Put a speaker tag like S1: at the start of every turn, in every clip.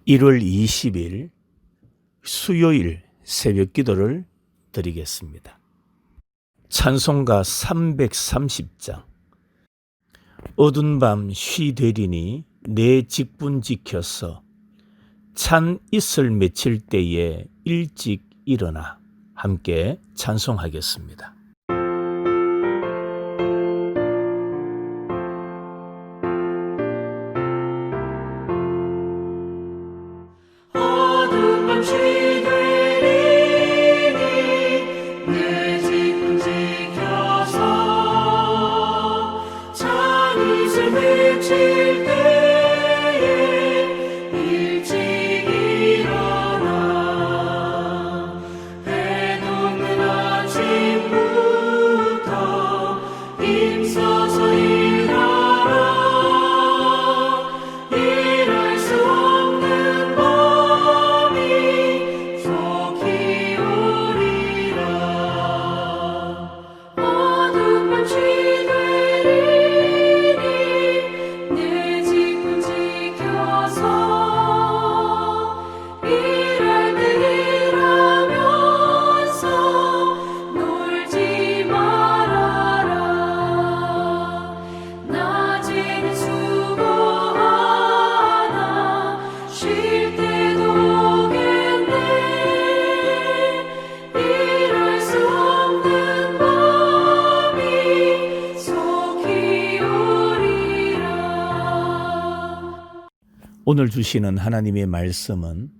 S1: 1월 20일 수요일 새벽 기도를 드리겠습니다. 찬송가 330장. 어두운 밤 쉬되리니 내 직분 지켜서 찬 이슬 맺힐 때에 일찍 일어나. 함께 찬송하겠습니다. 오늘 주시는 하나님의 말씀은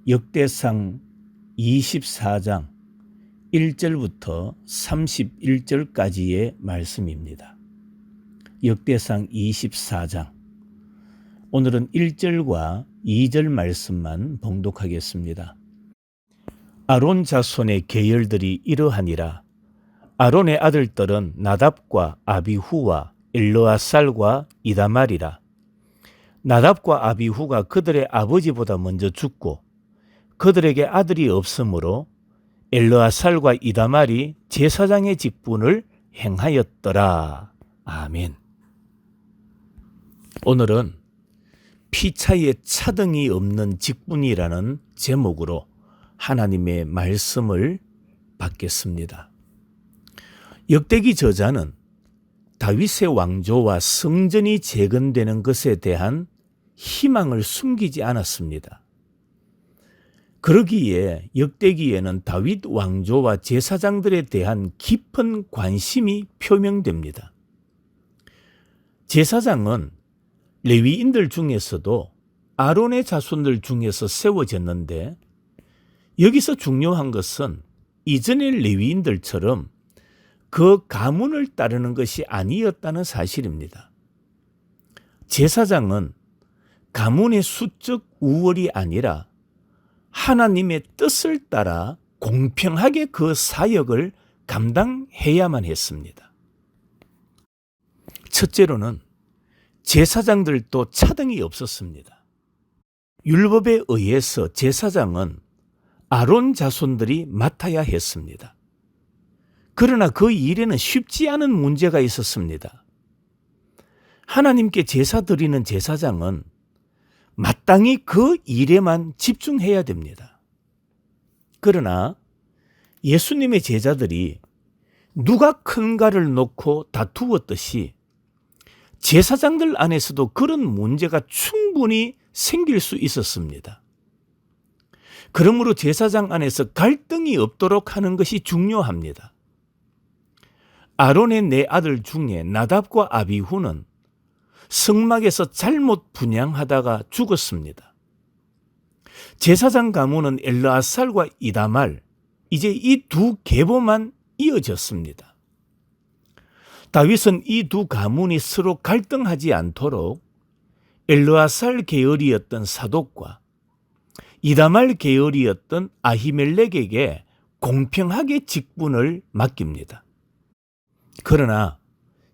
S1: 역대상 24장 1절부터 31절까지의 말씀입니다. 역대상 24장. 오늘은 1절과 2절 말씀만 봉독하겠습니다. 아론 자손의 계열들이 이러하니라. 아론의 아들들은 나답과 아비후와 엘르아살과 이다말이라. 나답과 아비후가 그들의 아버지보다 먼저 죽고 그들에게 아들이 없으므로 엘르아살과 이다말이 제사장의 직분을 행하였더라. 아멘. 오늘은 피 차이에 차등이 없는 직분이라는 제목으로 하나님의 말씀을 받겠습니다. 역대기 저자는 다윗의 왕조와 성전이 재건되는 것에 대한 희망을 숨기지 않았습니다. 그러기에 역대기에는 다윗 왕조와 제사장들에 대한 깊은 관심이 표명됩니다. 제사장은 레위인들 중에서도 아론의 자손들 중에서 세워졌는데, 여기서 중요한 것은 이전의 레위인들처럼 그 가문을 따르는 것이 아니었다는 사실입니다. 제사장은 가문의 수적 우월이 아니라 하나님의 뜻을 따라 공평하게 그 사역을 감당해야만 했습니다. 첫째로는 제사장들도 차등이 없었습니다. 율법에 의해서 제사장은 아론 자손들이 맡아야 했습니다. 그러나 그 일에는 쉽지 않은 문제가 있었습니다. 하나님께 제사 드리는 제사장은 마땅히 그 일에만 집중해야 됩니다. 그러나 예수님의 제자들이 누가 큰가를 놓고 다투었듯이 제사장들 안에서도 그런 문제가 충분히 생길 수 있었습니다. 그러므로 제사장 안에서 갈등이 없도록 하는 것이 중요합니다. 아론의 네 아들 중에 나답과 아비후는 성막에서 잘못 분향하다가 죽었습니다. 제사장 가문은 엘르아살과 이다말, 이제 이 두 계보만 이어졌습니다. 다윗은 이 두 가문이 서로 갈등하지 않도록 엘르아살 계열이었던 사독과 이다말 계열이었던 아히멜렉에게 공평하게 직분을 맡깁니다. 그러나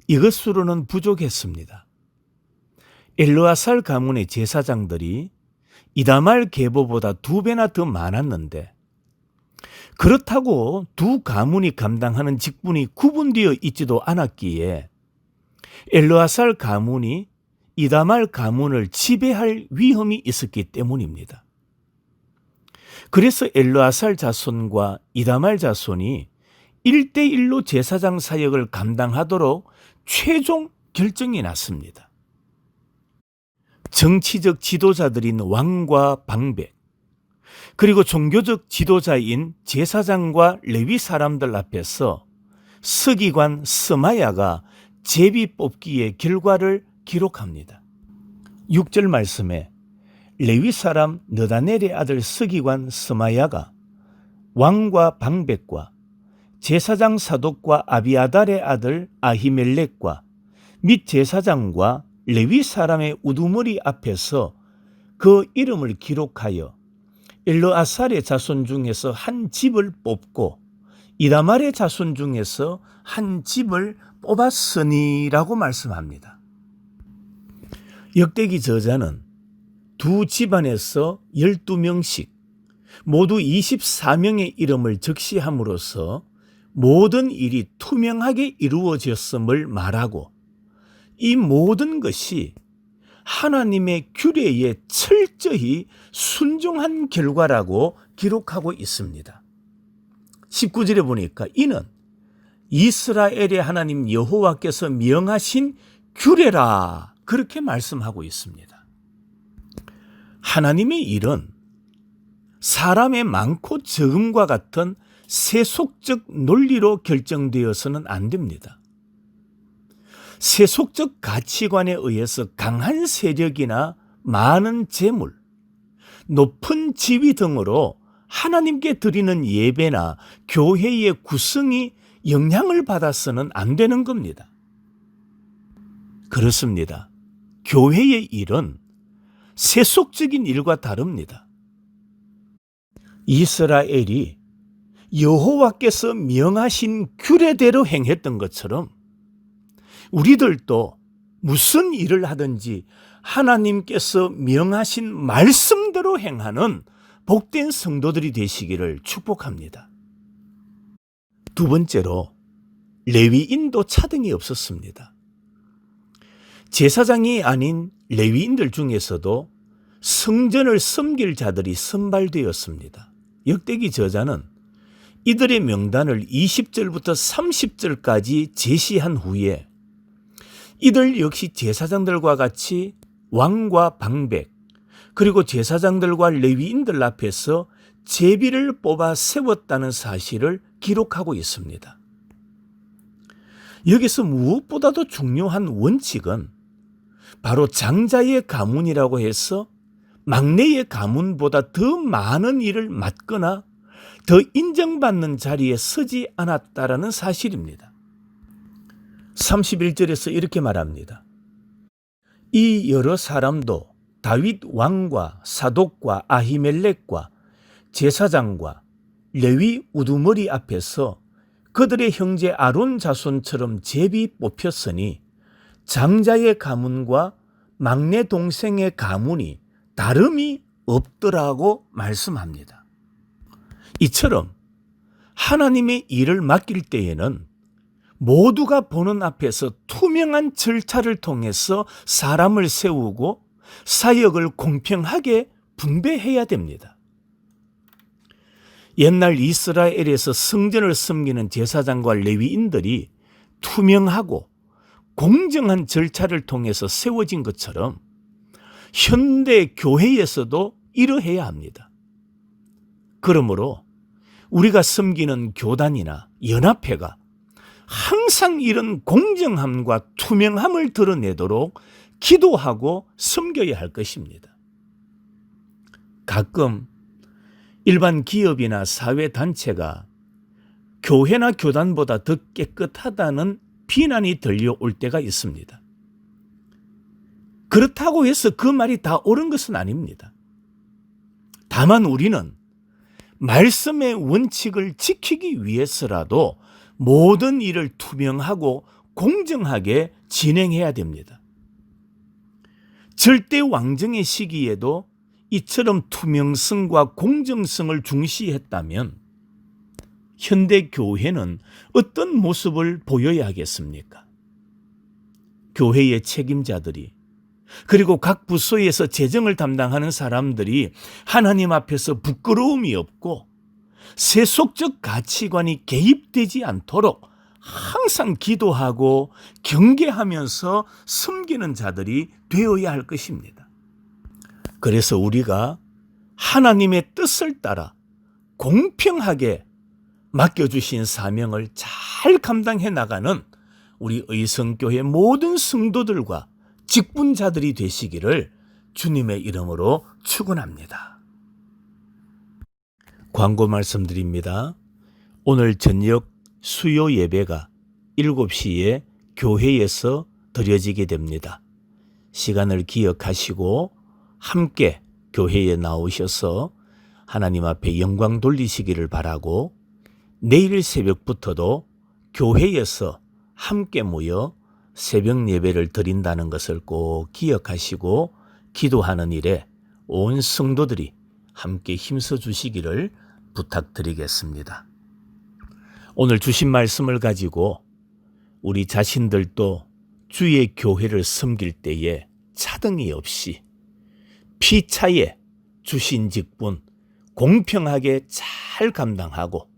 S1: 이것으로는 부족했습니다. 엘르아살 가문의 제사장들이 이다말 계보보다 2배나 더 많았는데, 그렇다고 두 가문이 감당하는 직분이 구분되어 있지도 않았기에 엘르아살 가문이 이다말 가문을 지배할 위험이 있었기 때문입니다. 그래서 엘르아살 자손과 이다말 자손이 1대1로 제사장 사역을 감당하도록 최종 결정이 났습니다. 정치적 지도자들인 왕과 방백, 그리고 종교적 지도자인 제사장과 레위 사람들 앞에서 서기관 스마야가 제비 뽑기의 결과를 기록합니다. 6절 말씀에 레위 사람 느다넬의 아들 서기관 스마야가 왕과 방백과 제사장 사독과 아비아달의 아들 아히멜렉과 및 제사장과 레위 사람의 우두머리 앞에서 그 이름을 기록하여 엘르아살의 자손 중에서 한 집을 뽑고 이다말의 자손 중에서 한 집을 뽑았으니라고 말씀합니다. 역대기 저자는 두 집안에서 12명씩 모두 24명의 이름을 적시함으로써 모든 일이 투명하게 이루어졌음을 말하고 이 모든 것이 하나님의 규례에 철저히 순종한 결과라고 기록하고 있습니다. 19절에 보니까 이는 이스라엘의 하나님 여호와께서 명하신 규례라 그렇게 말씀하고 있습니다. 하나님의 일은 사람의 많고 적음과 같은 세속적 논리로 결정되어서는 안 됩니다. 세속적 가치관에 의해서 강한 세력이나 많은 재물, 높은 지위 등으로 하나님께 드리는 예배나 교회의 구성이 영향을 받아서는 안 되는 겁니다. 그렇습니다. 교회의 일은 세속적인 일과 다릅니다. 이스라엘이 여호와께서 명하신 규례대로 행했던 것처럼 우리들도 무슨 일을 하든지 하나님께서 명하신 말씀대로 행하는 복된 성도들이 되시기를 축복합니다. 두 번째로 레위인도 차등이 없었습니다. 제사장이 아닌 레위인들 중에서도 성전을 섬길 자들이 선발되었습니다. 역대기 저자는 이들의 명단을 20절부터 30절까지 제시한 후에 이들 역시 제사장들과 같이 왕과 방백 그리고 제사장들과 레위인들 앞에서 제비를 뽑아 세웠다는 사실을 기록하고 있습니다. 여기서 무엇보다도 중요한 원칙은 바로 장자의 가문이라고 해서 막내의 가문보다 더 많은 일을 맡거나 더 인정받는 자리에 서지 않았다라는 사실입니다. 31절에서 이렇게 말합니다. 이 여러 사람도 다윗 왕과 사독과 아히멜렉과 제사장과 레위 우두머리 앞에서 그들의 형제 아론 자손처럼 제비 뽑혔으니 장자의 가문과 막내 동생의 가문이 다름이 없더라고 말씀합니다. 이처럼 하나님의 일을 맡길 때에는 모두가 보는 앞에서 투명한 절차를 통해서 사람을 세우고 사역을 공평하게 분배해야 됩니다. 옛날 이스라엘에서 성전을 섬기는 제사장과 레위인들이 투명하고 공정한 절차를 통해서 세워진 것처럼 현대 교회에서도 이러해야 합니다. 그러므로 우리가 섬기는 교단이나 연합회가 항상 이런 공정함과 투명함을 드러내도록 기도하고 섬겨야 할 것입니다. 가끔 일반 기업이나 사회단체가 교회나 교단보다 더 깨끗하다는 비난이 들려올 때가 있습니다. 그렇다고 해서 그 말이 다 옳은 것은 아닙니다. 다만 우리는 말씀의 원칙을 지키기 위해서라도 모든 일을 투명하고 공정하게 진행해야 됩니다. 절대 왕정의 시기에도 이처럼 투명성과 공정성을 중시했다면 현대 교회는 어떤 모습을 보여야 하겠습니까? 교회의 책임자들이 그리고 각 부서에서 재정을 담당하는 사람들이 하나님 앞에서 부끄러움이 없고 세속적 가치관이 개입되지 않도록 항상 기도하고 경계하면서 섬기는 자들이 되어야 할 것입니다. 그래서 우리가 하나님의 뜻을 따라 공평하게 맡겨주신 사명을 잘 감당해 나가는 우리 의성교회 모든 성도들과 직분자들이 되시기를 주님의 이름으로 축원합니다. 광고 말씀드립니다. 오늘 저녁 수요 예배가 7시에 교회에서 드려지게 됩니다. 시간을 기억하시고 함께 교회에 나오셔서 하나님 앞에 영광 돌리시기를 바라고, 내일 새벽부터도 교회에서 함께 모여 새벽 예배를 드린다는 것을 꼭 기억하시고 기도하는 일에 온 성도들이 함께 힘써 주시기를 부탁드리겠습니다. 오늘 주신 말씀을 가지고 우리 자신들도 주의 교회를 섬길 때에 차등이 없이 피차에 주신 직분 공평하게 잘 감당하고,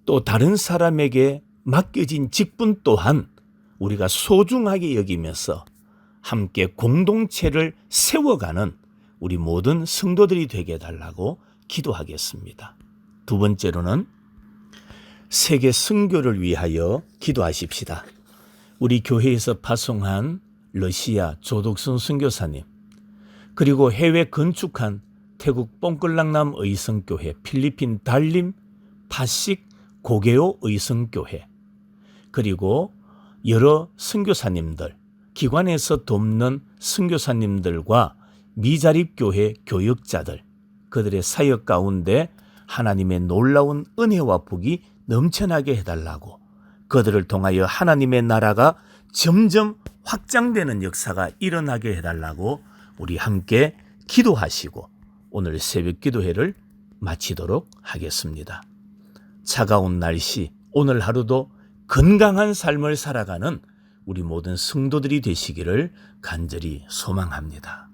S1: 또 다른 사람에게 맡겨진 직분 또한 우리가 소중하게 여기면서 함께 공동체를 세워가는 우리 모든 성도들이 되게 해달라고 기도하겠습니다. 두 번째로는 세계 선교를 위하여 기도하십시다. 우리 교회에서 파송한 러시아 조덕순 선교사님, 그리고 해외 건축한 태국 뽕끌랑남 의성교회, 필리핀 달림 파식 고개오 의성교회, 그리고 여러 선교사님들, 기관에서 돕는 선교사님들과 미자립교회 교역자들, 그들의 사역 가운데 하나님의 놀라운 은혜와 복이 넘쳐나게 해달라고, 그들을 통하여 하나님의 나라가 점점 확장되는 역사가 일어나게 해달라고 우리 함께 기도하시고 오늘 새벽 기도회를 마치도록 하겠습니다. 차가운 날씨, 오늘 하루도 건강한 삶을 살아가는 우리 모든 성도들이 되시기를 간절히 소망합니다.